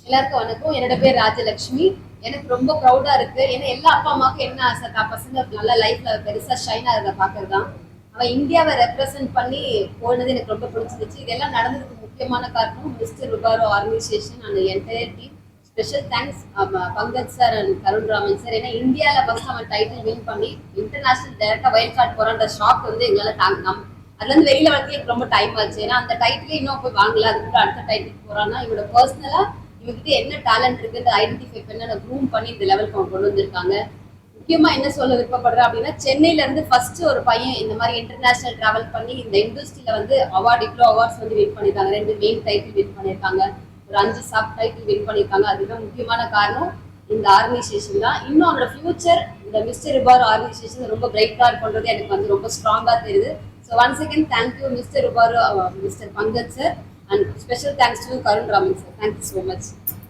எல்லாருக்கும் வணக்கம். என்னோட பேர் ராஜலட்சுமி. எனக்கு ரொம்ப ப்ரௌடா இருக்கு. ஏன்னா எல்லா அப்பா அம்மாவுக்கும் என்ன ஆசை, தான் பசங்க நல்ல லைஃப்ல பெருசா ஷைன் ஆகிறத பாக்குறது தான். அவன் இந்தியாவை ரெப்ரசென்ட் பண்ணி போனது எனக்கு ரொம்ப பிடிச்சிருச்சு. இதெல்லாம் நடந்ததுக்கு முக்கியமான காரணம் mister Rubaru organisation and entire team. Special thanks Pankaj sir and Karun Raman sir. ஏன்னா இந்தியாவில் ஃபர்ஸ்ட் அவன் டைட்டில் வின் பண்ணி இன்டர்நேஷனல் டைரக்டா வைல்ட் கார்டு போறான்ற ஷாக் வந்து எங்களால் தாங்கலாம். அதுல இருந்து வெளியில வரதுக்கு எனக்கு ரொம்ப டைம் ஆச்சு. ஏன்னா அந்த டைட்டிலே இன்னும் போய் வாங்கல, அதுக்கு அடுத்த டைட்டில் போறான்னா இவனோட பர்சனலா இவங்கிட்ட என்ன டேலண்ட் இருக்குன்னு ஐடென்டிஃபை பண்ணி க்ரூம் பண்ணி இந்த லெவலுக்கு அவங்க கொண்டு வந்திருக்காங்க. முக்கியமா என்ன சொல்ல விருப்பப்படுறேன் அப்படின்னா, சென்னையில இருந்து ஃபர்ஸ்ட் ஒரு பையன் இந்த மாதிரி இன்டர்நேஷனல் டிராவல் பண்ணி இந்த இண்டஸ்ட்ரியில வந்து இவ்வளோ அவார்ட்ஸ் வந்து வின் பண்ணியிருக்காங்க. 2 மெயின் டைட்டில் வின் பண்ணியிருக்காங்க, ஒரு 5 சப் டைட்டில் வின் பண்ணியிருக்காங்க. அதுதான் முக்கியமான காரணம் இந்த ஆர்கனைசேஷன் தான். இன்னும் அவனோட ஃபியூச்சர் இந்த மிஸ்டர் ருபாரோ ஆர்கனைசேஷன் ரொம்ப பிரைட்டா இருக்குன்றது எனக்கு வந்து ரொம்ப ஸ்ட்ராங்கா தெரியுது. So once again thank you mister Rubaru, mister Pankaj sir, and special thanks to Karun Raman sir. Thank you so much.